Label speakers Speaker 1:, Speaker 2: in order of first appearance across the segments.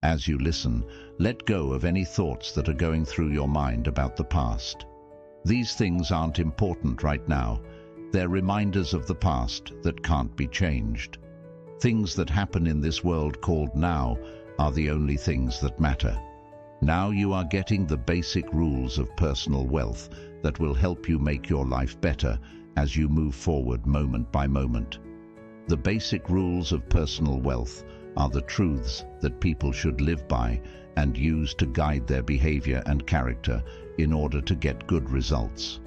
Speaker 1: As you listen, let go of any thoughts that are going through your mind about the past. These things aren't important right now. They're reminders of the past that can't be changed. Things that happen in this world called now are the only things that matter. Now you are getting the basic rules of personal wealth that will help you make your life better as you move forward moment by moment. The basic rules of personal wealth are the truths that people should live by and use to guide their behavior and character in order to get good results.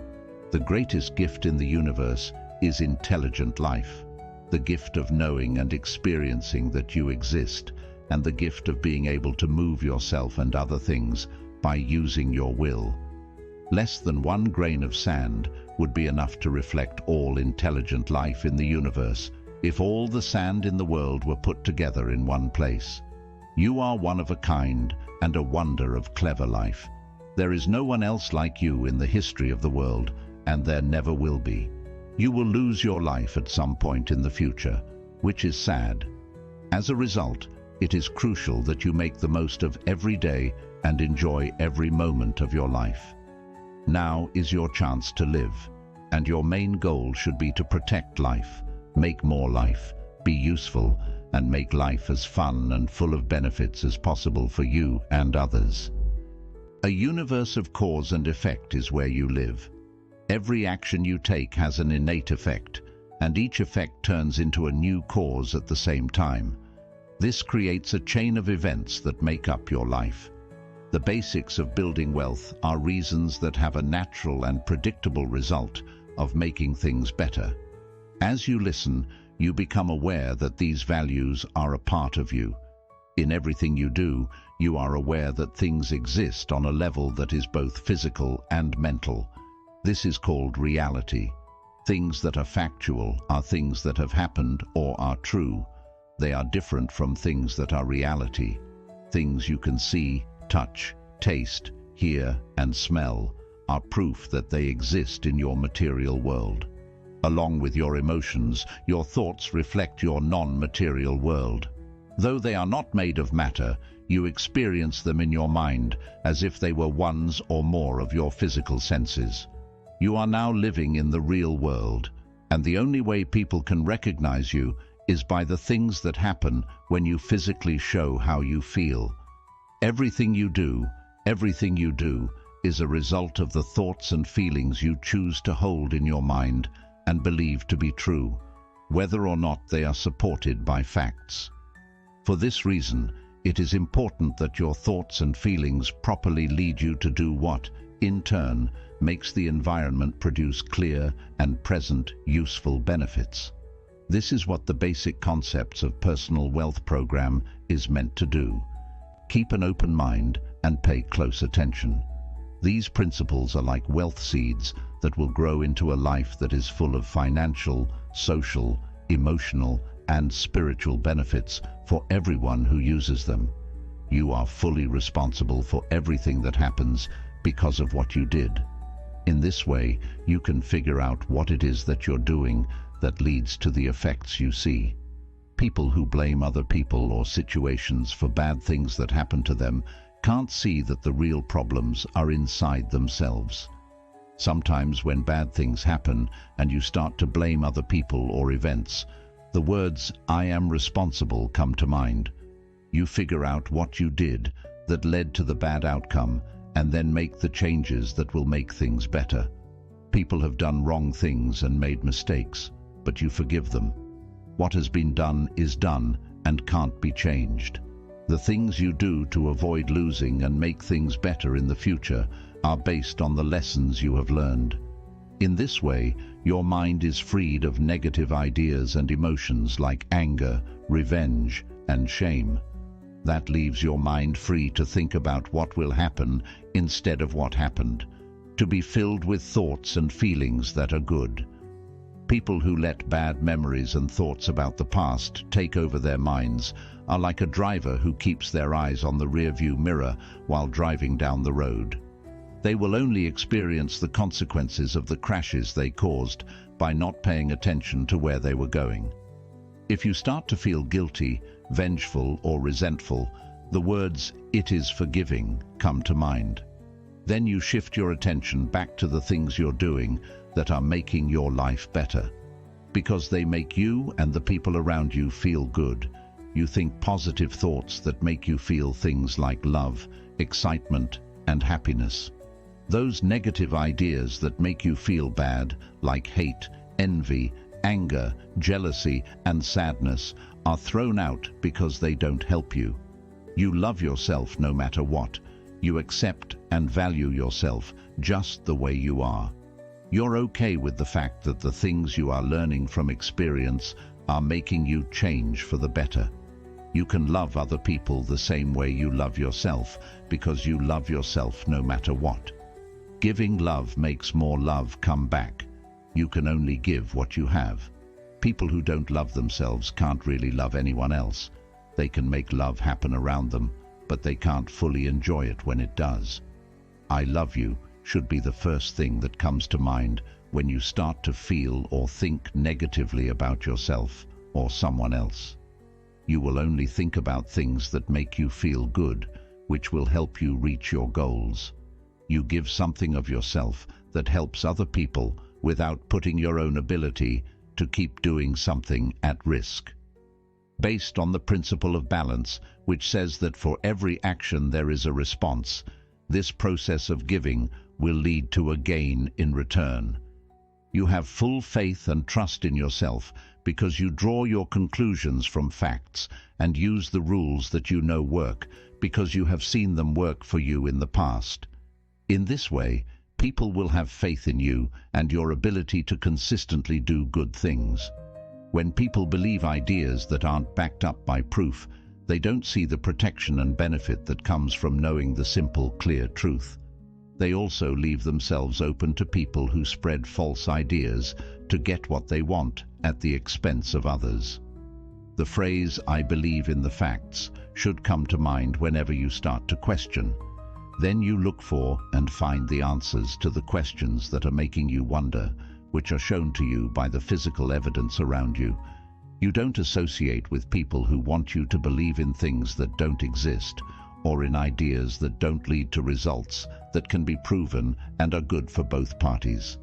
Speaker 1: The greatest gift in the universe is intelligent life, the gift of knowing and experiencing that you exist, and the gift of being able to move yourself and other things by using your will. Less than 1 grain of sand would be enough to reflect all intelligent life in the universe if all the sand in the world were put together in one place. You are one of a kind and a wonder of clever life. There is no one else like you in the history of the world, and there never will be. You will lose your life at some point in the future, which is sad. As a result, it is crucial that you make the most of every day and enjoy every moment of your life. Now is your chance to live, and your main goal should be to protect life, make more life, be useful, and make life as fun and full of benefits as possible for you and others. A universe of cause and effect is where you live. Every action you take has an innate effect, and each effect turns into a new cause at the same time. This creates a chain of events that make up your life. The basics of building wealth are reasons that have a natural and predictable result of making things better. As you listen, you become aware that these values are a part of you. In everything you do, you are aware that things exist on a level that is both physical and mental. This is called reality. Things that are factual are things that have happened or are true. They are different from things that are reality. Things you can see, touch, taste, hear, and smell are proof that they exist in your material world. Along with your emotions, your thoughts reflect your non-material world. Though they are not made of matter, you experience them in your mind as if they were ones or more of your physical senses. You are now living in the real world, and the only way people can recognize you is by the things that happen when you physically show how you feel. Everything you do is a result of the thoughts and feelings you choose to hold in your mind and believe to be true, whether or not they are supported by facts. For this reason, it is important that your thoughts and feelings properly lead you to do what, in turn, makes the environment produce clear and present useful benefits. This is what the basic concepts of personal wealth program is meant to do. Keep an open mind and pay close attention. These principles are like wealth seeds that will grow into a life that is full of financial, social, emotional, and spiritual benefits for everyone who uses them. You are fully responsible for everything that happens because of what you did. In this way, you can figure out what it is that you're doing that leads to the effects you see. People who blame other people or situations for bad things that happen to them can't see that the real problems are inside themselves. Sometimes when bad things happen and you start to blame other people or events, the words "I am responsible" come to mind. You figure out what you did that led to the bad outcome and then make the changes that will make things better. People have done wrong things and made mistakes, but you forgive them. What has been done is done and can't be changed. The things you do to avoid losing and make things better in the future are based on the lessons you have learned. In this way, your mind is freed of negative ideas and emotions like anger, revenge, and shame. That leaves your mind free to think about what will happen instead of what happened, to be filled with thoughts and feelings that are good. People who let bad memories and thoughts about the past take over their minds are like a driver who keeps their eyes on the rearview mirror while driving down the road. They will only experience the consequences of the crashes they caused by not paying attention to where they were going. If you start to feel guilty, vengeful, or resentful, The words, "it is forgiving," come to mind. Then you shift your attention back to the things you're doing that are making your life better. Because they make you and the people around you feel good. You think positive thoughts that make you feel things like love, excitement, and happiness. Those negative ideas that make you feel bad, like hate, envy, anger, jealousy, and sadness, are thrown out because they don't help you. You love yourself no matter what. You accept and value yourself just the way you are. You're okay with the fact that the things you are learning from experience are making you change for the better. You can love other people the same way you love yourself because you love yourself no matter what. Giving love makes more love come back. You can only give what you have. People who don't love themselves can't really love anyone else. They can make love happen around them, but they can't fully enjoy it when it does. I love you should be the first thing that comes to mind when you start to feel or think negatively about yourself or someone else. You will only think about things that make you feel good, which will help you reach your goals. You give something of yourself that helps other people without putting your own ability to keep doing something at risk. Based on the principle of balance, which says that for every action there is a response, this process of giving will lead to a gain in return. You have full faith and trust in yourself because you draw your conclusions from facts and use the rules that you know work because you have seen them work for you in the past. In this way, people will have faith in you and your ability to consistently do good things. When people believe ideas that aren't backed up by proof, they don't see the protection and benefit that comes from knowing the simple, clear truth. They also leave themselves open to people who spread false ideas to get what they want at the expense of others. The phrase, "I believe in the facts," should come to mind whenever you start to question. Then you look for and find the answers to the questions that are making you wonder, which are shown to you by the physical evidence around you. You don't associate with people who want you to believe in things that don't exist, or in ideas that don't lead to results that can be proven and are good for both parties.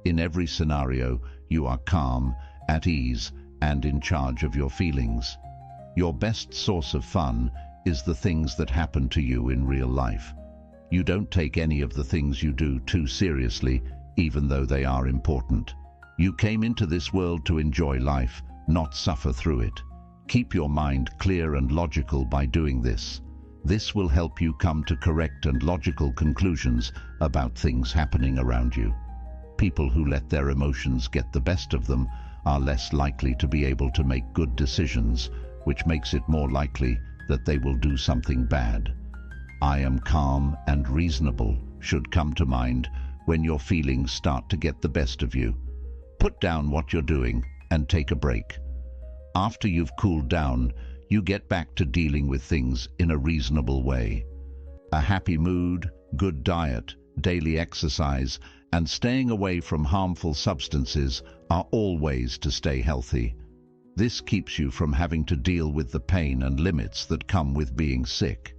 Speaker 1: In every scenario, you are calm, at ease, and in charge of your feelings. Your best source of fun is the things that happen to you in real life. You don't take any of the things you do too seriously, even though they are important. You came into this world to enjoy life, not suffer through it. Keep your mind clear and logical by doing this. This will help you come to correct and logical conclusions about things happening around you. People who let their emotions get the best of them are less likely to be able to make good decisions, which makes it more likely that they will do something bad. "I am calm and reasonable" should come to mind when your feelings start to get the best of you. Put down what you're doing and take a break. After you've cooled down, you get back to dealing with things in a reasonable way. A happy mood, good diet, daily exercise, and staying away from harmful substances are all ways to stay healthy. This keeps you from having to deal with the pain and limits that come with being sick.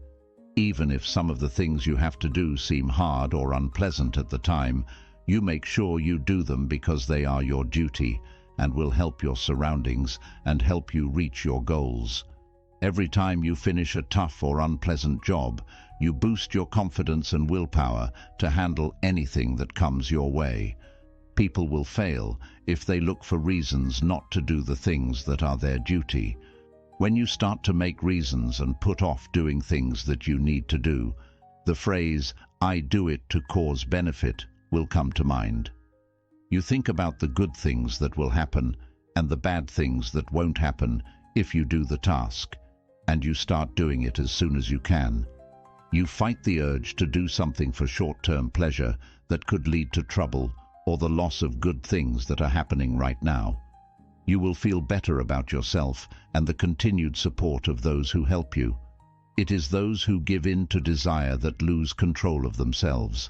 Speaker 1: Even if some of the things you have to do seem hard or unpleasant at the time, you make sure you do them because they are your duty and will help your surroundings and help you reach your goals. Every time you finish a tough or unpleasant job, you boost your confidence and willpower to handle anything that comes your way. People will fail if they look for reasons not to do the things that are their duty. When you start to make reasons and put off doing things that you need to do, the phrase, "I do it to cause benefit," will come to mind. You think about the good things that will happen and the bad things that won't happen if you do the task, and you start doing it as soon as you can. You fight the urge to do something for short-term pleasure that could lead to trouble or the loss of good things that are happening right now. You will feel better about yourself and the continued support of those who help you. It is those who give in to desire that lose control of themselves.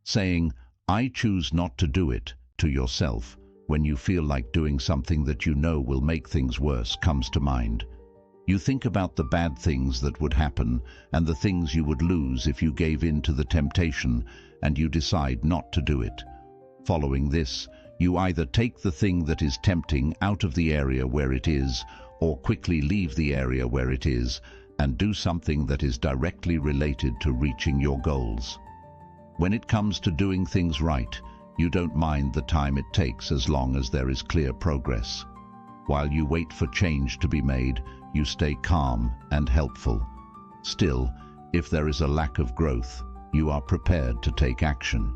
Speaker 1: Saying, "I choose not to do it," to yourself when you feel like doing something that you know will make things worse comes to mind. You think about the bad things that would happen and the things you would lose if you gave in to the temptation, and you decide not to do it. Following this, you either take the thing that is tempting out of the area where it is, or quickly leave the area where it is and do something that is directly related to reaching your goals. When it comes to doing things right, you don't mind the time it takes as long as there is clear progress. While you wait for change to be made, you stay calm and helpful. Still, if there is a lack of growth, you are prepared to take action.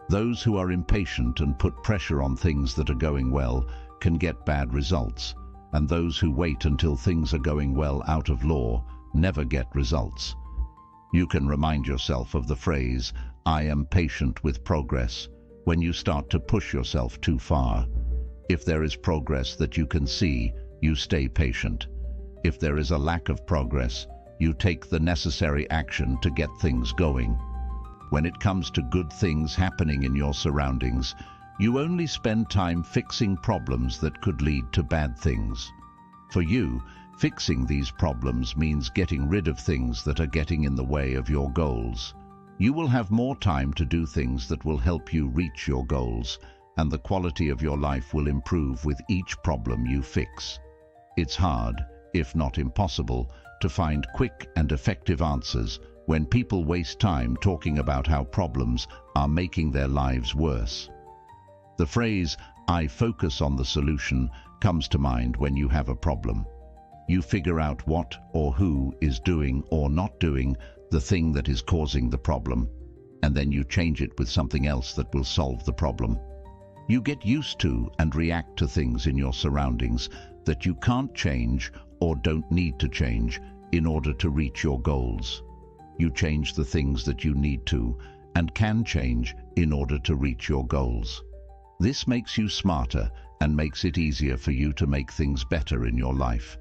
Speaker 1: Those who are impatient and put pressure on things that are going well can get bad results, and those who wait until things are going well out of law never get results. You can remind yourself of the phrase, "I am patient with progress," when you start to push yourself too far. If there is progress that you can see, you stay patient. If there is a lack of progress, you take the necessary action to get things going. When it comes to good things happening in your surroundings, you only spend time fixing problems that could lead to bad things. For you, fixing these problems means getting rid of things that are getting in the way of your goals. You will have more time to do things that will help you reach your goals, and the quality of your life will improve with each problem you fix. It's hard, if not impossible, to find quick and effective answers when people waste time talking about how problems are making their lives worse. The phrase, "I focus on the solution," comes to mind when you have a problem. You figure out what or who is doing or not doing the thing that is causing the problem, and then you change it with something else that will solve the problem. You get used to and react to things in your surroundings that you can't change or don't need to change in order to reach your goals. You change the things that you need to and can change in order to reach your goals. This makes you smarter and makes it easier for you to make things better in your life.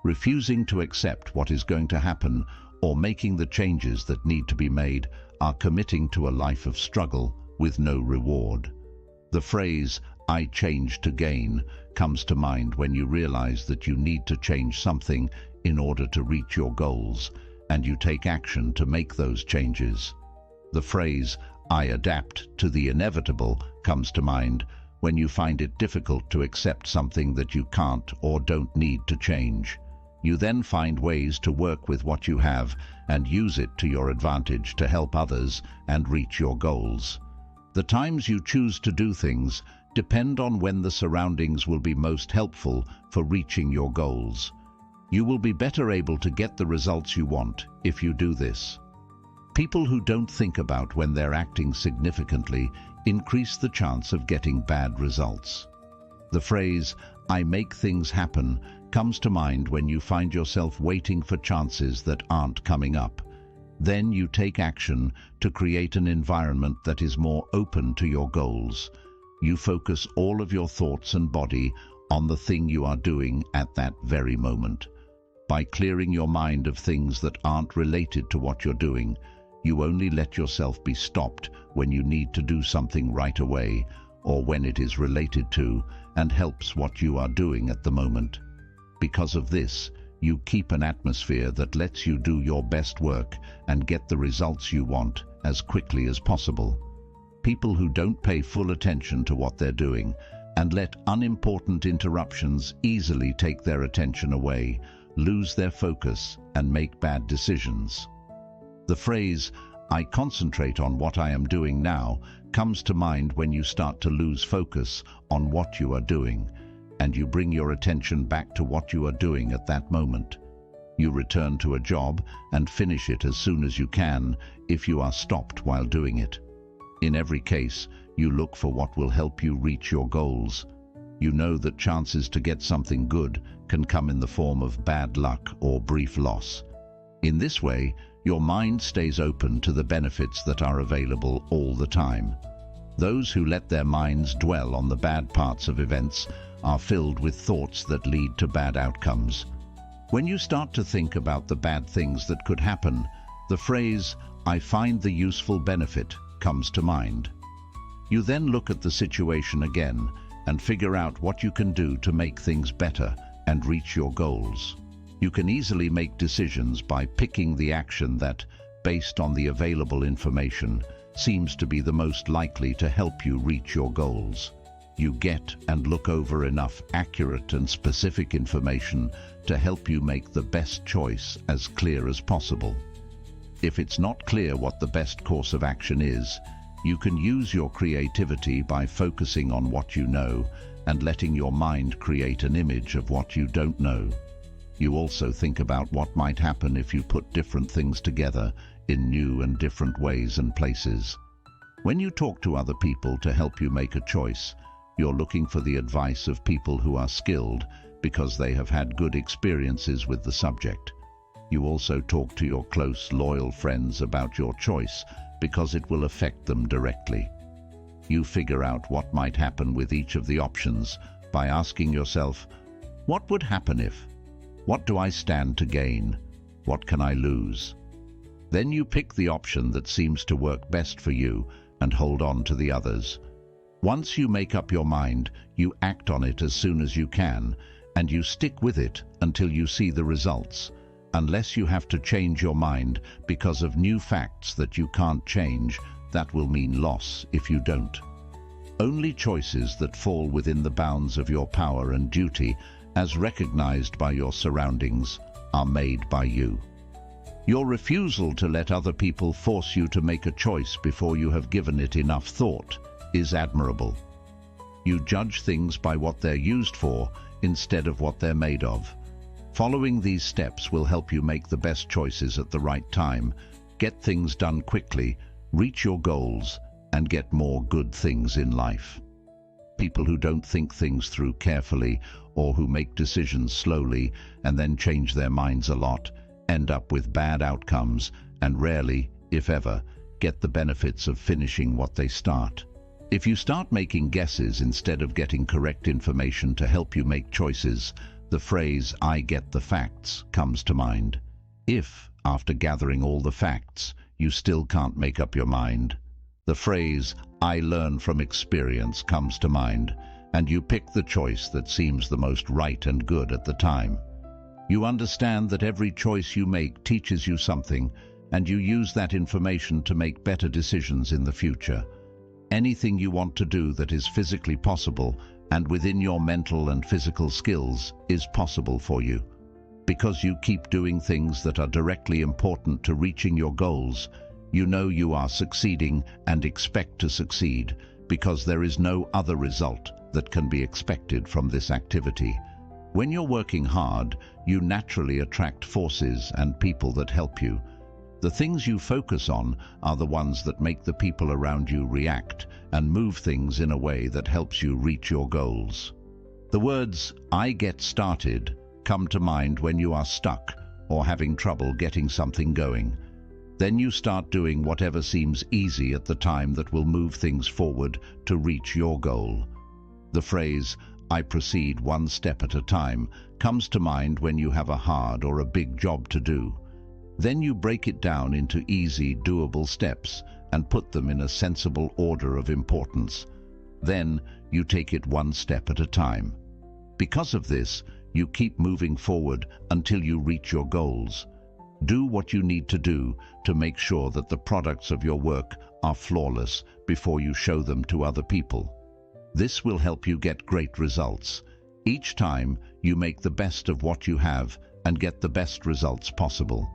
Speaker 1: Refusing to accept what is going to happen or making the changes that need to be made are committing to a life of struggle with no reward. The phrase, "I change to gain," comes to mind when you realize that you need to change something in order to reach your goals, and you take action to make those changes. The phrase, "I adapt to the inevitable," comes to mind when you find it difficult to accept something that you can't or don't need to change. You then find ways to work with what you have and use it to your advantage to help others and reach your goals. The times you choose to do things depend on when the surroundings will be most helpful for reaching your goals. You will be better able to get the results you want if you do this. People who don't think about when they're acting significantly increase the chance of getting bad results. The phrase, "I make things happen," comes to mind when you find yourself waiting for chances that aren't coming up. Then you take action to create an environment that is more open to your goals. You focus all of your thoughts and body on the thing you are doing at that very moment. By clearing your mind of things that aren't related to what you're doing, you only let yourself be stopped when you need to do something right away, or when it is related to and helps what you are doing at the moment. Because of this, you keep an atmosphere that lets you do your best work and get the results you want as quickly as possible. People who don't pay full attention to what they're doing and let unimportant interruptions easily take their attention away, lose their focus and make bad decisions. The phrase, "I concentrate on what I am doing now," comes to mind when you start to lose focus on what you are doing, and you bring your attention back to what you are doing at that moment. You return to a job and finish it as soon as you can if you are stopped while doing it. In every case, you look for what will help you reach your goals. You know that chances to get something good can come in the form of bad luck or brief loss. In this way, your mind stays open to the benefits that are available all the time. Those who let their minds dwell on the bad parts of events are filled with thoughts that lead to bad outcomes. When you start to think about the bad things that could happen, the phrase, "I find the useful benefit," comes to mind. You then look at the situation again and figure out what you can do to make things better and reach your goals. You can easily make decisions by picking the action that, based on the available information, seems to be the most likely to help you reach your goals. You get and look over enough accurate and specific information to help you make the best choice as clear as possible. If it's not clear what the best course of action is, you can use your creativity by focusing on what you know and letting your mind create an image of what you don't know. You also think about what might happen if you put different things together in new and different ways and places. When you talk to other people to help you make a choice, you're looking for the advice of people who are skilled because they have had good experiences with the subject. You also talk to your close, loyal friends about your choice because it will affect them directly. You figure out what might happen with each of the options by asking yourself, what would happen if? What do I stand to gain? What can I lose? Then you pick the option that seems to work best for you and hold on to the others. Once you make up your mind, you act on it as soon as you can, and you stick with it until you see the results, unless you have to change your mind because of new facts that you can't change. That will mean loss if you don't. Only choices that fall within the bounds of your power and duty, as recognized by your surroundings, are made by you. Your refusal to let other people force you to make a choice before you have given it enough thought is admirable. You judge things by what they're used for instead of what they're made of. Following these steps will help you make the best choices at the right time, get things done quickly, reach your goals, and get more good things in life. People who don't think things through carefully or who make decisions slowly and then change their minds a lot end up with bad outcomes and rarely, if ever, get the benefits of finishing what they start. If you start making guesses instead of getting correct information to help you make choices, the phrase, "I get the facts," comes to mind. If, after gathering all the facts, you still can't make up your mind, the phrase, "I learn from experience," comes to mind, and you pick the choice that seems the most right and good at the time. You understand that every choice you make teaches you something, and you use that information to make better decisions in the future. Anything you want to do that is physically possible and within your mental and physical skills is possible for you. Because you keep doing things that are directly important to reaching your goals, you know you are succeeding and expect to succeed, because there is no other result that can be expected from this activity. When you're working hard, you naturally attract forces and people that help you. The things you focus on are the ones that make the people around you react and move things in a way that helps you reach your goals. The words, "I get started," come to mind when you are stuck or having trouble getting something going. Then you start doing whatever seems easy at the time that will move things forward to reach your goal. The phrase, "I proceed one step at a time," comes to mind when you have a hard or a big job to do. Then you break it down into easy, doable steps and put them in a sensible order of importance. Then you take it one step at a time. Because of this, you keep moving forward until you reach your goals. Do what you need to do to make sure that the products of your work are flawless before you show them to other people. This will help you get great results. Each time, you make the best of what you have and get the best results possible.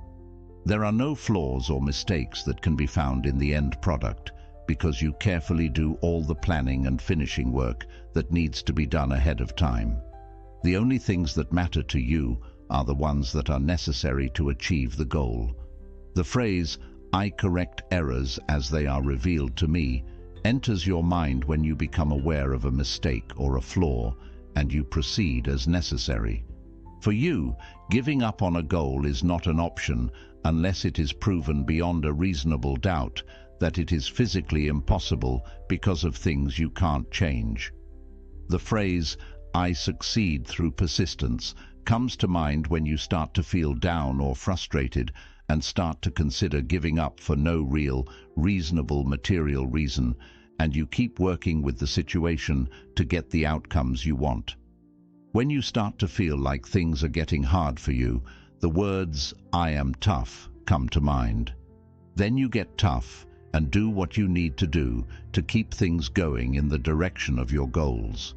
Speaker 1: There are no flaws or mistakes that can be found in the end product because you carefully do all the planning and finishing work that needs to be done ahead of time. The only things that matter to you are the ones that are necessary to achieve the goal. The phrase, "I correct errors as they are revealed to me," enters your mind when you become aware of a mistake or a flaw, and you proceed as necessary. For you, giving up on a goal is not an option unless it is proven beyond a reasonable doubt that it is physically impossible because of things you can't change. The phrase, "I succeed through persistence," comes to mind when you start to feel down or frustrated and start to consider giving up for no real, reasonable material reason, and you keep working with the situation to get the outcomes you want. When you start to feel like things are getting hard for you, the words, "I am tough," come to mind. Then you get tough and do what you need to do to keep things going in the direction of your goals.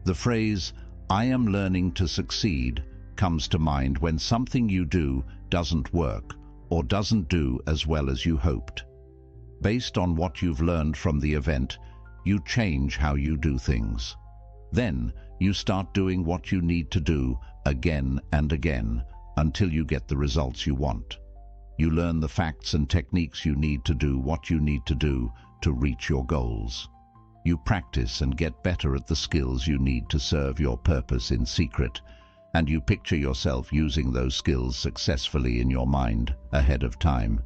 Speaker 1: The phrase, "I am learning to succeed," comes to mind when something you do doesn't work or doesn't do as well as you hoped. Based on what you've learned from the event, you change how you do things. Then you start doing what you need to do again and again until you get the results you want. You learn the facts and techniques you need to do what you need to do to reach your goals. You practice and get better at the skills you need to serve your purpose in secret, and you picture yourself using those skills successfully in your mind ahead of time.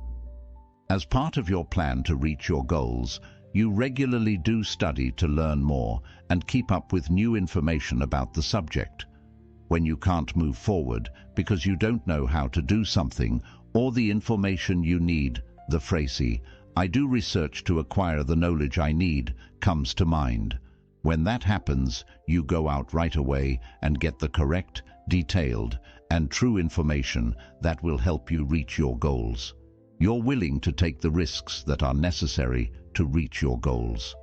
Speaker 1: As part of your plan to reach your goals, you regularly do study to learn more and keep up with new information about the subject. When you can't move forward because you don't know how to do something or the information you need, the phrase, "I do research to acquire the knowledge I need," comes to mind. When that happens, you go out right away and get the correct, detailed, and true information that will help you reach your goals. You're willing to take the risks that are necessary to reach your goals.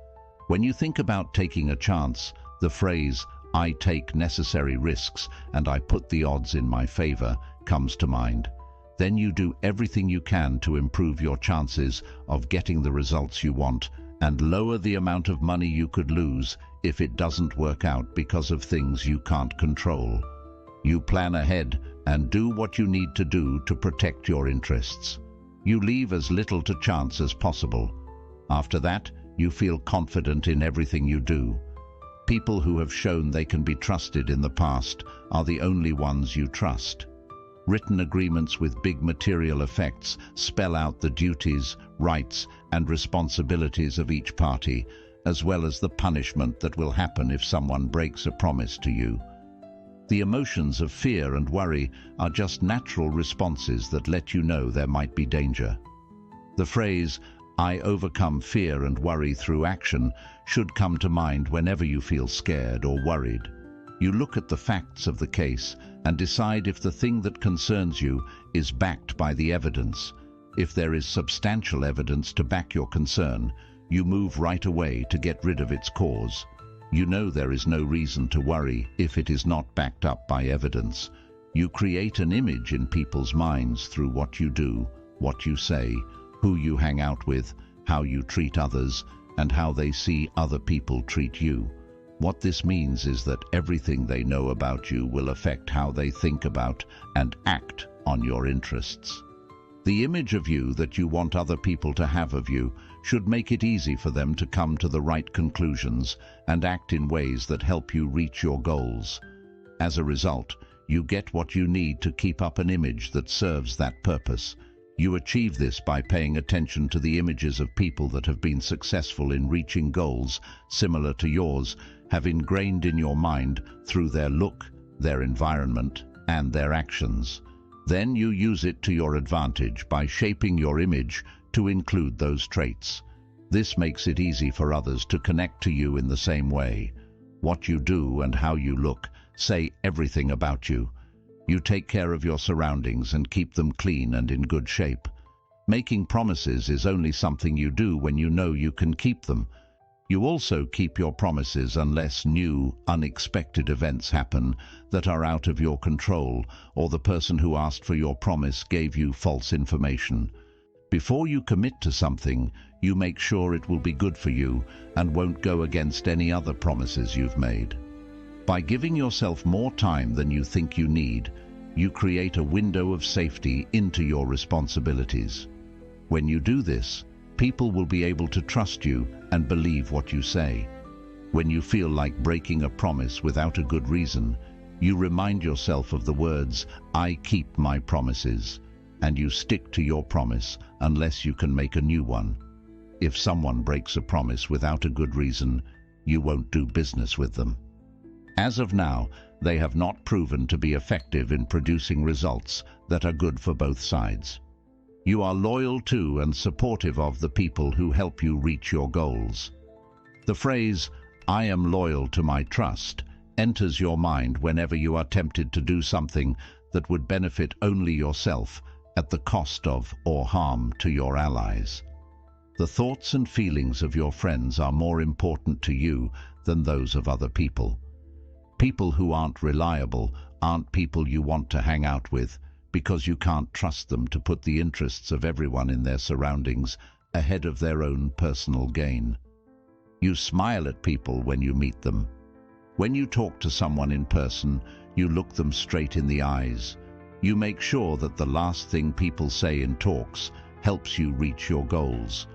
Speaker 1: When you think about taking a chance, the phrase, "I take necessary risks and I put the odds in my favor," comes to mind. Then you do everything you can to improve your chances of getting the results you want and lower the amount of money you could lose if it doesn't work out because of things you can't control. You plan ahead and do what you need to do to protect your interests. You leave as little to chance as possible. After that, you feel confident in everything you do. People who have shown they can be trusted in the past are the only ones you trust. Written agreements with big material effects spell out the duties, rights, and responsibilities of each party, as well as the punishment that will happen if someone breaks a promise to you. The emotions of fear and worry are just natural responses that let you know there might be danger. The phrase, "I overcome fear and worry through action," should come to mind whenever you feel scared or worried. You look at the facts of the case and decide if the thing that concerns you is backed by the evidence. If there is substantial evidence to back your concern, you move right away to get rid of its cause. You know there is no reason to worry if it is not backed up by evidence. You create an image in people's minds through what you do, what you say, who you hang out with, how you treat others, and how they see other people treat you. What this means is that everything they know about you will affect how they think about and act on your interests. The image of you that you want other people to have of you should make it easy for them to come to the right conclusions and act in ways that help you reach your goals. As a result, you get what you need to keep up an image that serves that purpose. You achieve this by paying attention to the images of people that have been successful in reaching goals similar to yours, have ingrained in your mind through their look, their environment, and their actions. Then you use it to your advantage by shaping your image to include those traits. This makes it easy for others to connect to you in the same way. What you do and how you look say everything about you. You take care of your surroundings and keep them clean and in good shape. Making promises is only something you do when you know you can keep them. You also keep your promises unless new, unexpected events happen that are out of your control, or the person who asked for your promise gave you false information. Before you commit to something, you make sure it will be good for you and won't go against any other promises you've made. By giving yourself more time than you think you need, you create a window of safety into your responsibilities. When you do this, people will be able to trust you and believe what you say. When you feel like breaking a promise without a good reason, you remind yourself of the words, "I keep my promises," and you stick to your promise unless you can make a new one. If someone breaks a promise without a good reason, you won't do business with them. As of now, they have not proven to be effective in producing results that are good for both sides. You are loyal to and supportive of the people who help you reach your goals. The phrase, "I am loyal to my trust," enters your mind whenever you are tempted to do something that would benefit only yourself at the cost of or harm to your allies. The thoughts and feelings of your friends are more important to you than those of other people. People who aren't reliable aren't people you want to hang out with, because you can't trust them to put the interests of everyone in their surroundings ahead of their own personal gain. You smile at people when you meet them. When you talk to someone in person, you look them straight in the eyes. You make sure that the last thing people say in talks helps you reach your goals.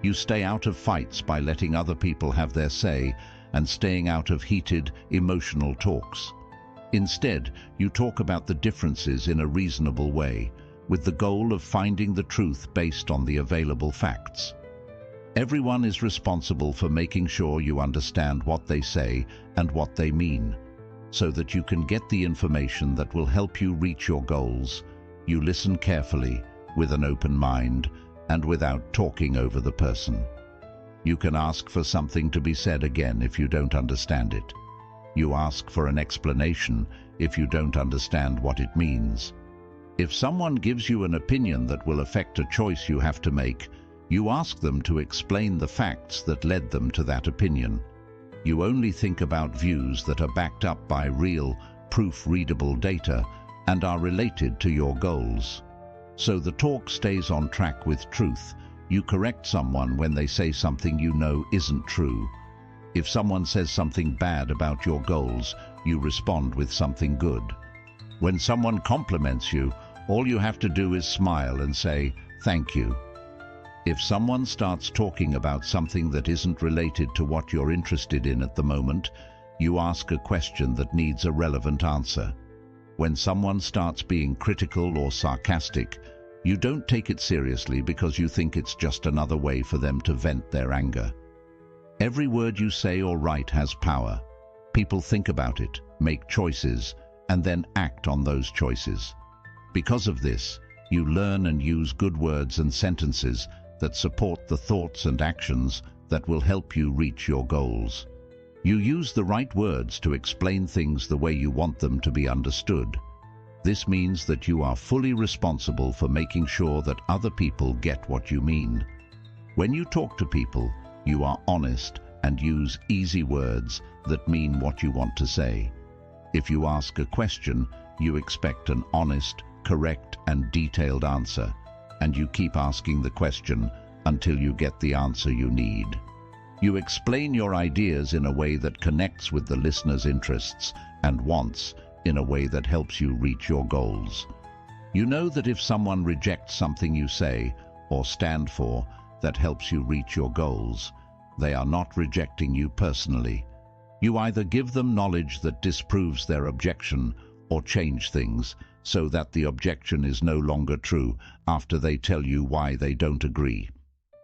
Speaker 1: You stay out of fights by letting other people have their say and staying out of heated, emotional talks. Instead, you talk about the differences in a reasonable way, with the goal of finding the truth based on the available facts. Everyone is responsible for making sure you understand what they say and what they mean, so that you can get the information that will help you reach your goals. You listen carefully, with an open mind, and without talking over the person. You can ask for something to be said again if you don't understand it. You ask for an explanation if you don't understand what it means. If someone gives you an opinion that will affect a choice you have to make, you ask them to explain the facts that led them to that opinion. You only think about views that are backed up by real, proof-readable data and are related to your goals. So the talk stays on track with truth. You correct someone when they say something you know isn't true. If someone says something bad about your goals, you respond with something good. When someone compliments you, all you have to do is smile and say, "Thank you." If someone starts talking about something that isn't related to what you're interested in at the moment, you ask a question that needs a relevant answer. When someone starts being critical or sarcastic, you don't take it seriously because you think it's just another way for them to vent their anger. Every word you say or write has power. People think about it, make choices, and then act on those choices. Because of this, you learn and use good words and sentences that support the thoughts and actions that will help you reach your goals. You use the right words to explain things the way you want them to be understood. This means that you are fully responsible for making sure that other people get what you mean. When you talk to people, you are honest and use easy words that mean what you want to say. If you ask a question, you expect an honest, correct, and detailed answer, and you keep asking the question until you get the answer you need. You explain your ideas in a way that connects with the listener's interests and wants, in a way that helps you reach your goals. You know that if someone rejects something you say or stand for that helps you reach your goals, they are not rejecting you personally. You either give them knowledge that disproves their objection or change things so that the objection is no longer true after they tell you why they don't agree.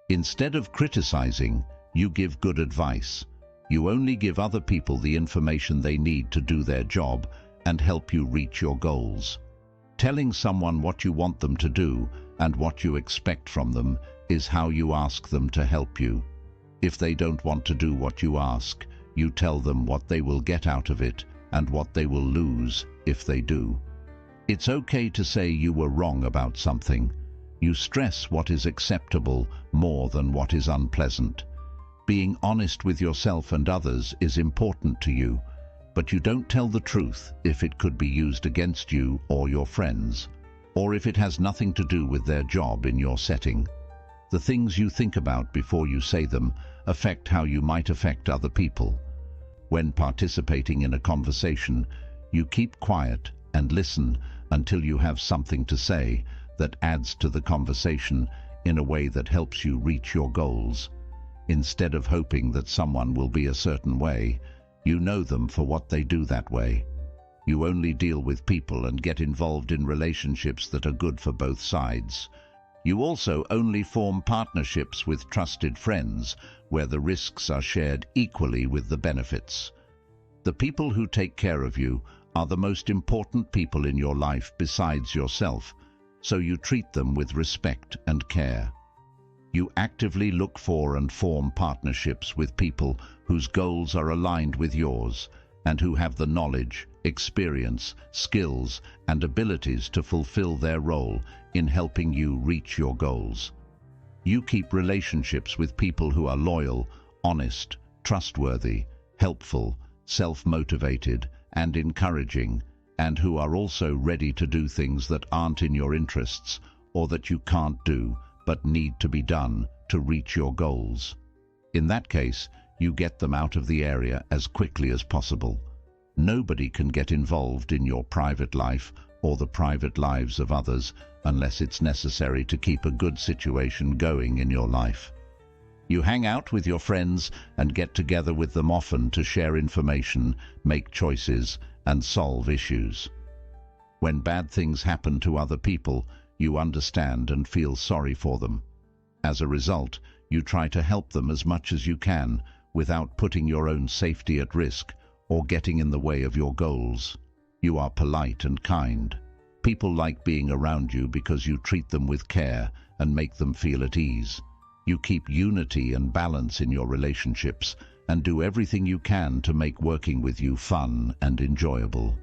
Speaker 1: Instead of criticizing, you give good advice. You only give other people the information they need to do their job and help you reach your goals. Telling someone what you want them to do and what you expect from them is how you ask them to help you. If they don't want to do what you ask, you tell them what they will get out of it and what they will lose if they do. It's okay to say you were wrong about something. You stress what is acceptable more than what is unpleasant. Being honest with yourself and others is important to you, but you don't tell the truth if it could be used against you or your friends, or if it has nothing to do with their job in your setting. The things you think about before you say them affect how you might affect other people. When participating in a conversation, you keep quiet and listen until you have something to say that adds to the conversation in a way that helps you reach your goals. Instead of hoping that someone will be a certain way, you know them for what they do that way. You only deal with people and get involved in relationships that are good for both sides. You also only form partnerships with trusted friends where the risks are shared equally with the benefits. The people who take care of you are the most important people in your life besides yourself, so you treat them with respect and care. You actively look for and form partnerships with people whose goals are aligned with yours, and who have the knowledge, experience, skills, and abilities to fulfill their role in helping you reach your goals. You keep relationships with people who are loyal, honest, trustworthy, helpful, self-motivated, and encouraging, and who are also ready to do things that aren't in your interests or that you can't do but need to be done to reach your goals. In that case, you get them out of the area as quickly as possible. Nobody can get involved in your private life or the private lives of others unless it's necessary to keep a good situation going in your life. You hang out with your friends and get together with them often to share information, make choices, and solve issues. When bad things happen to other people, you understand and feel sorry for them. As a result, you try to help them as much as you can without putting your own safety at risk or getting in the way of your goals. You are polite and kind. People like being around you because you treat them with care and make them feel at ease. You keep unity and balance in your relationships and do everything you can to make working with you fun and enjoyable.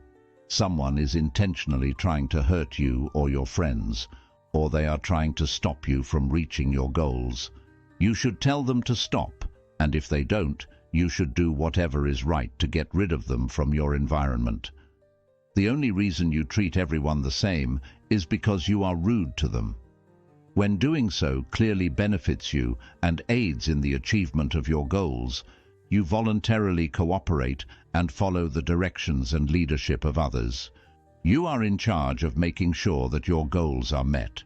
Speaker 1: Someone is intentionally trying to hurt you or your friends, or they are trying to stop you from reaching your goals. You should tell them to stop, and if they don't, you should do whatever is right to get rid of them from your environment. The only reason you treat everyone the same is because you are rude to them. When doing so clearly benefits you and aids in the achievement of your goals, you voluntarily cooperate and follow the directions and leadership of others. You are in charge of making sure that your goals are met.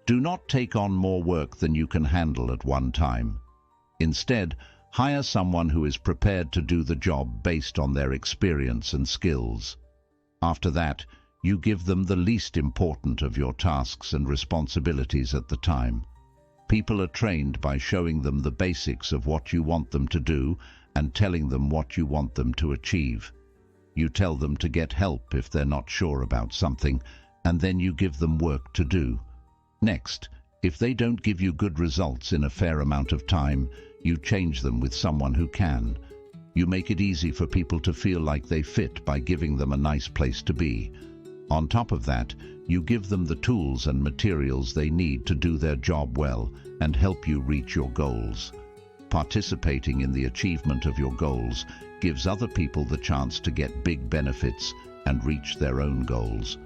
Speaker 1: Do not take on more work than you can handle at one time. Instead, hire someone who is prepared to do the job based on their experience and skills. After that, you give them the least important of your tasks and responsibilities at the time. People are trained by showing them the basics of what you want them to do and telling them what you want them to achieve. You tell them to get help if they're not sure about something, and then you give them work to do. Next, if they don't give you good results in a fair amount of time, you change them with someone who can. You make it easy for people to feel like they fit by giving them a nice place to be. On top of that, you give them the tools and materials they need to do their job well and help you reach your goals. Participating in the achievement of your goals gives other people the chance to get big benefits and reach their own goals.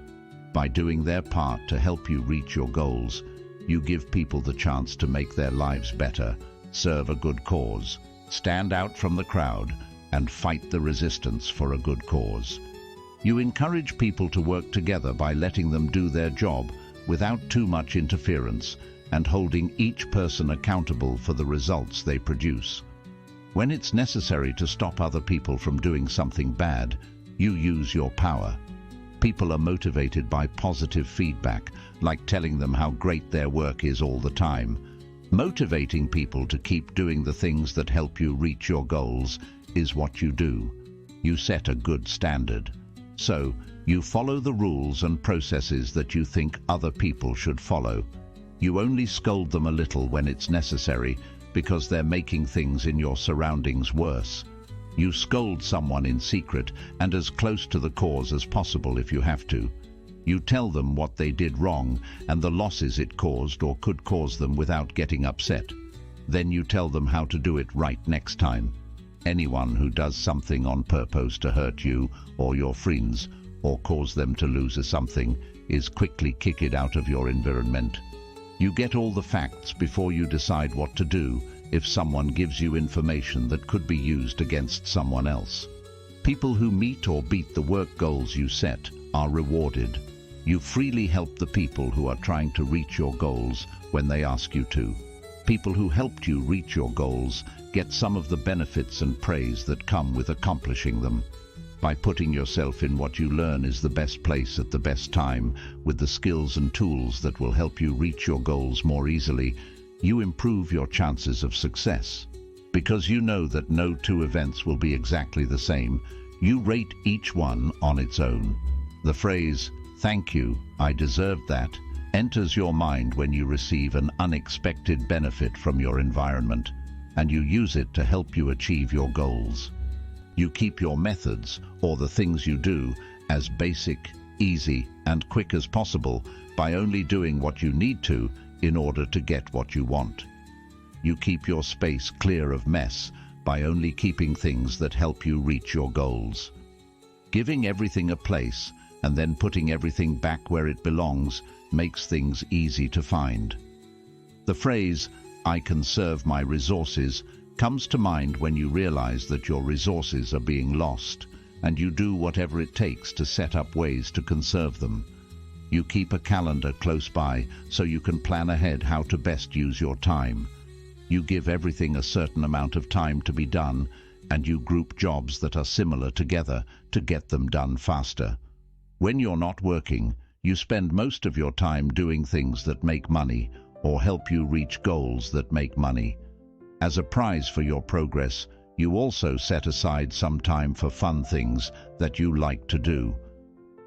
Speaker 1: By doing their part to help you reach your goals, you give people the chance to make their lives better, serve a good cause, stand out from the crowd, and fight the resistance for a good cause. You encourage people to work together by letting them do their job without too much interference and holding each person accountable for the results they produce. When it's necessary to stop other people from doing something bad, you use your power. People are motivated by positive feedback, like telling them how great their work is all the time. Motivating people to keep doing the things that help you reach your goals is what you do. You set a good standard. So, you follow the rules and processes that you think other people should follow. You only scold them a little when it's necessary because they're making things in your surroundings worse. You scold someone in secret and as close to the cause as possible if you have to. You tell them what they did wrong and the losses it caused or could cause them without getting upset. Then you tell them how to do it right next time. Anyone who does something on purpose to hurt you or your friends or cause them to lose something is quickly kicked out of your environment. You get all the facts before you decide what to do if someone gives you information that could be used against someone else. People who meet or beat the work goals you set are rewarded. You freely help the people who are trying to reach your goals when they ask you to. People who helped you reach your goals get some of the benefits and praise that come with accomplishing them. By putting yourself in what you learn is the best place at the best time, with the skills and tools that will help you reach your goals more easily, you improve your chances of success. Because you know that no two events will be exactly the same, you rate each one on its own. The phrase, "Thank you, I deserved that," enters your mind when you receive an unexpected benefit from your environment, and you use it to help you achieve your goals. You keep your methods, or the things you do, as basic, easy, and quick as possible by only doing what you need to in order to get what you want. You keep your space clear of mess by only keeping things that help you reach your goals. Giving everything a place and then putting everything back where it belongs makes things easy to find. The phrase, "I conserve my resources," comes to mind when you realize that your resources are being lost, and you do whatever it takes to set up ways to conserve them. You keep a calendar close by so you can plan ahead how to best use your time. You give everything a certain amount of time to be done, and you group jobs that are similar together to get them done faster. When you're not working, you spend most of your time doing things that make money or help you reach goals that make money. As a prize for your progress, you also set aside some time for fun things that you like to do.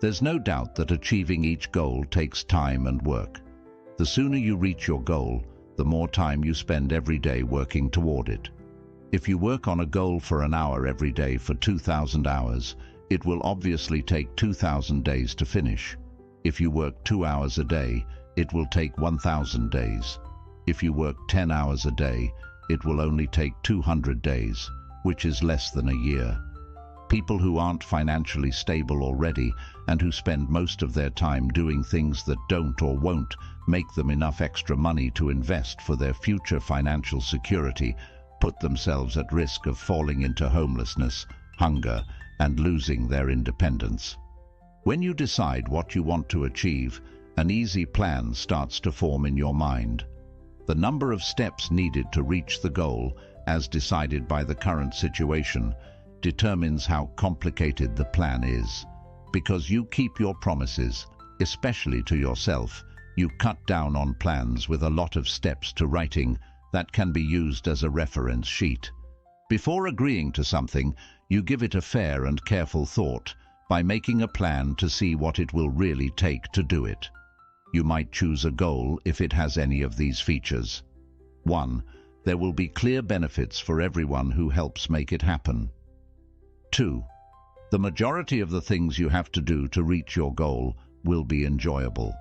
Speaker 1: There's no doubt that achieving each goal takes time and work. The sooner you reach your goal, the more time you spend every day working toward it. If you work on a goal for an hour every day for 2,000 hours, it will obviously take 2,000 days to finish. If you work 2 hours a day, it will take 1,000 days. If you work 10 hours a day, it will only take 200 days, which is less than a year. People who aren't financially stable already and who spend most of their time doing things that don't or won't make them enough extra money to invest for their future financial security put themselves at risk of falling into homelessness, hunger, and losing their independence. When you decide what you want to achieve, an easy plan starts to form in your mind. The number of steps needed to reach the goal, as decided by the current situation, determines how complicated the plan is. Because you keep your promises, especially to yourself, you cut down on plans with a lot of steps to writing that can be used as a reference sheet. Before agreeing to something, you give it a fair and careful thought by making a plan to see what it will really take to do it. You might choose a goal if it has any of these features. 1. There will be clear benefits for everyone who helps make it happen. 2. The majority of the things you have to do to reach your goal will be enjoyable.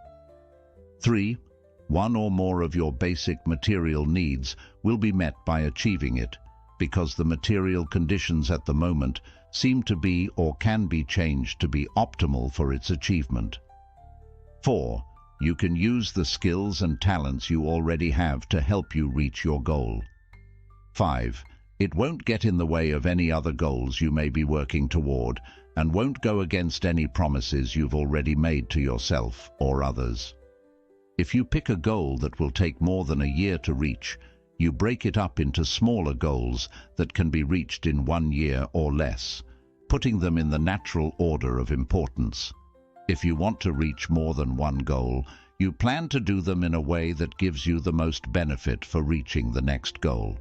Speaker 1: 3. One or more of your basic material needs will be met by achieving it, because the material conditions at the moment seem to be or can be changed to be optimal for its achievement. 4. You can use the skills and talents you already have to help you reach your goal. 5. It won't get in the way of any other goals you may be working toward and won't go against any promises you've already made to yourself or others. If you pick a goal that will take more than a year to reach, you break it up into smaller goals that can be reached in 1 year or less, putting them in the natural order of importance. If you want to reach more than one goal, you plan to do them in a way that gives you the most benefit for reaching the next goal.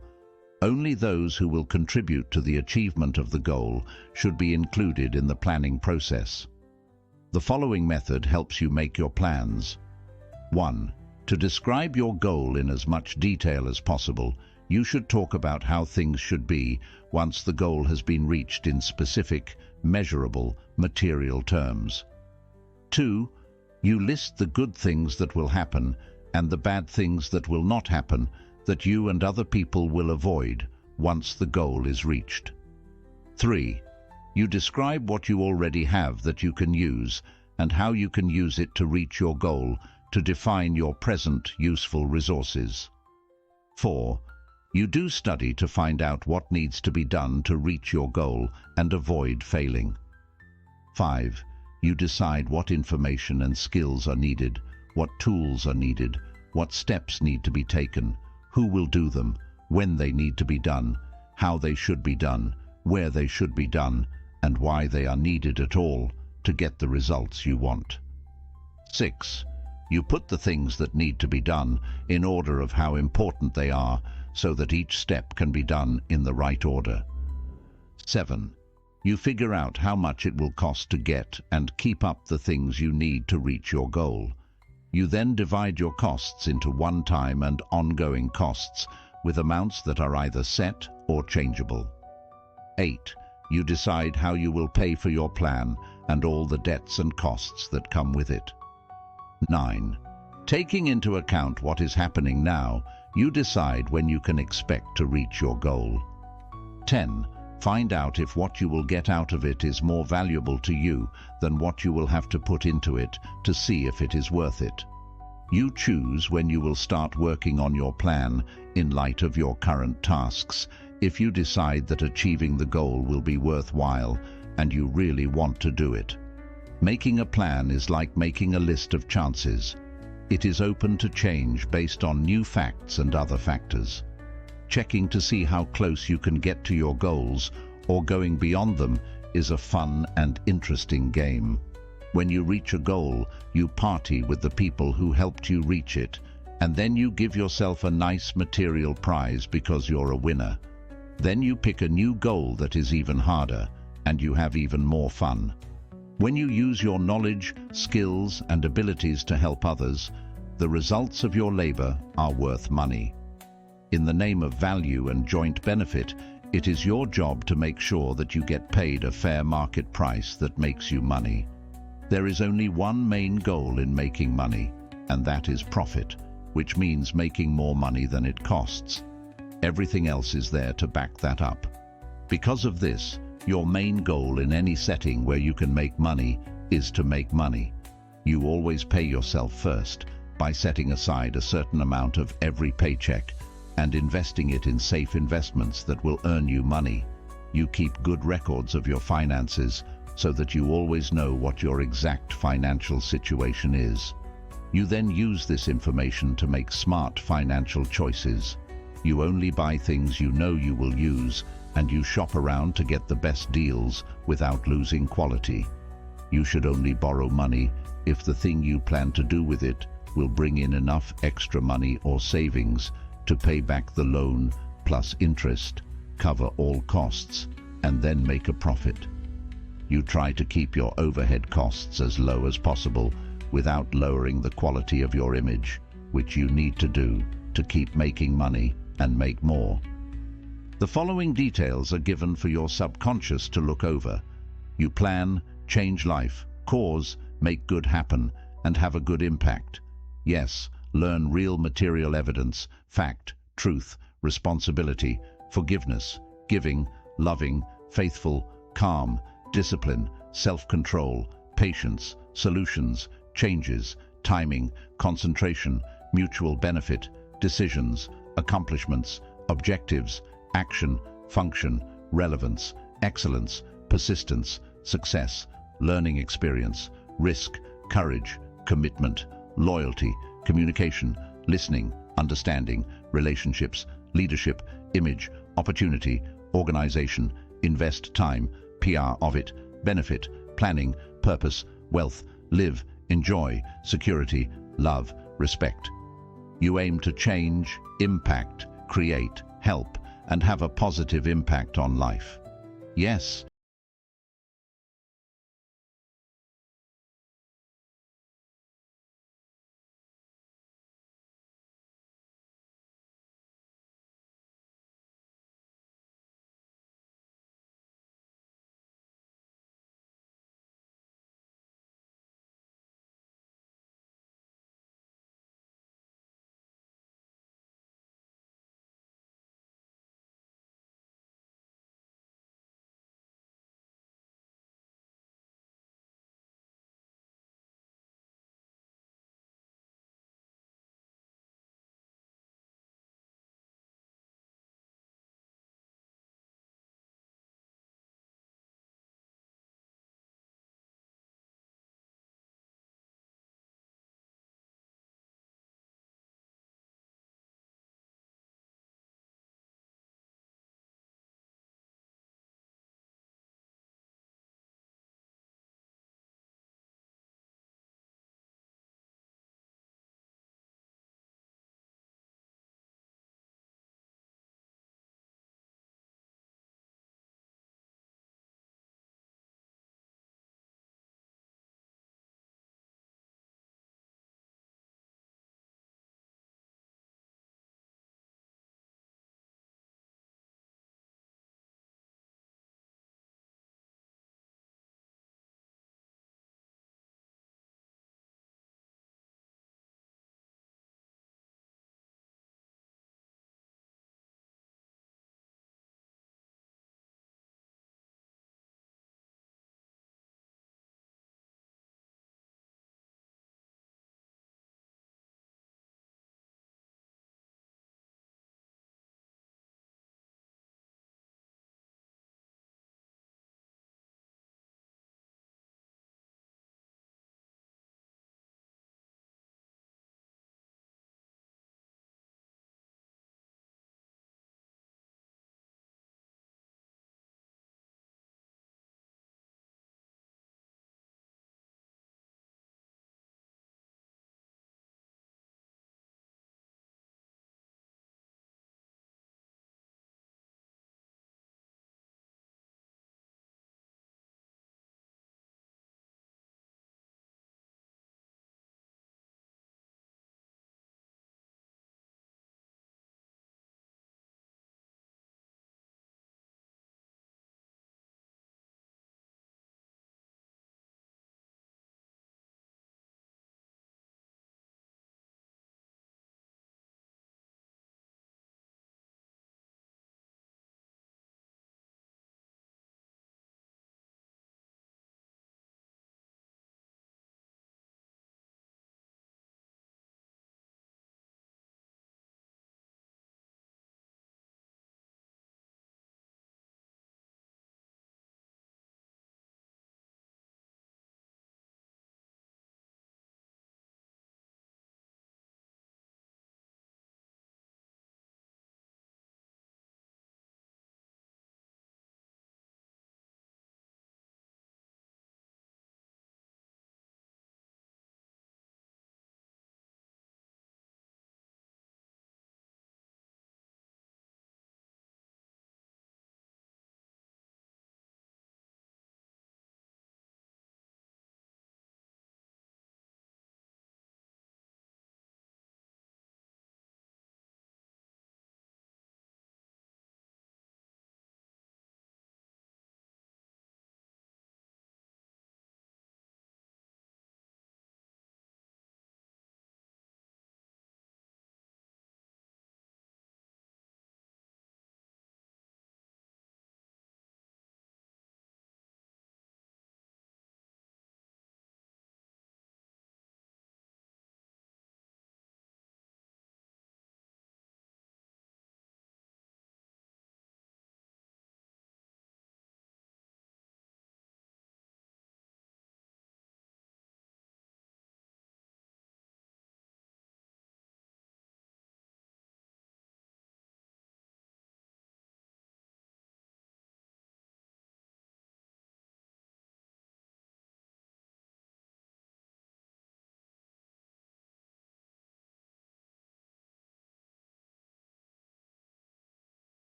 Speaker 1: Only those who will contribute to the achievement of the goal should be included in the planning process. The following method helps you make your plans. 1. To describe your goal in as much detail as possible, you should talk about how things should be once the goal has been reached in specific, measurable, material terms. 2. You list the good things that will happen and the bad things that will not happen that you and other people will avoid once the goal is reached. 3. You describe what you already have that you can use and how you can use it to reach your goal to define your present useful resources. 4. You do study to find out what needs to be done to reach your goal and avoid failing. 5. You decide what information and skills are needed, what tools are needed, what steps need to be taken, who will do them, when they need to be done, how they should be done, where they should be done, and why they are needed at all to get the results you want. 6. You put the things that need to be done in order of how important they are so that each step can be done in the right order. 7. You figure out how much it will cost to get and keep up the things you need to reach your goal. You then divide your costs into one-time and ongoing costs with amounts that are either set or changeable. 8. You decide how you will pay for your plan and all the debts and costs that come with it. 9. Taking into account what is happening now, you decide when you can expect to reach your goal. 10. Find out if what you will get out of it is more valuable to you than what you will have to put into it to see if it is worth it. You choose when you will start working on your plan in light of your current tasks, if you decide that achieving the goal will be worthwhile and you really want to do it. Making a plan is like making a list of chances. It is open to change based on new facts and other factors. Checking to see how close you can get to your goals or going beyond them is a fun and interesting game. When you reach a goal, you party with the people who helped you reach it, and then you give yourself a nice material prize because you're a winner. Then you pick a new goal that is even harder, and you have even more fun. When you use your knowledge, skills, and abilities to help others, the results of your labor are worth money. In the name of value and joint benefit, it is your job to make sure that you get paid a fair market price that makes you money. There is only one main goal in making money, and that is profit, which means making more money than it costs. Everything else is there to back that up. Because of this, your main goal in any setting where you can make money is to make money. You always pay yourself first by setting aside a certain amount of every paycheck and investing it in safe investments that will earn you money. You keep good records of your finances so that you always know what your exact financial situation is. You then use this information to make smart financial choices. You only buy things you know you will use, and you shop around to get the best deals without losing quality. You should only borrow money if the thing you plan to do with it will bring in enough extra money or savings to pay back the loan plus interest, cover all costs, and then make a profit. You try to keep your overhead costs as low as possible without lowering the quality of your image, which you need to do to keep making money and make more. The following details are given for your subconscious to look over. You plan, change life, cause, make good happen, and have a good impact. Yes, learn real material evidence, fact, truth, responsibility, forgiveness, giving, loving, faithful, calm, discipline, self-control, patience, solutions, changes, timing, concentration, mutual benefit, decisions, accomplishments, objectives, action, function, relevance, excellence, persistence, success, learning experience, risk, courage, commitment, loyalty, communication, listening, understanding, relationships, leadership, image, opportunity, organization, invest time, PR of it, benefit, planning, purpose, wealth, live, enjoy, security, love, respect. You aim to change, impact, create, help, and have a positive impact on life. Yes,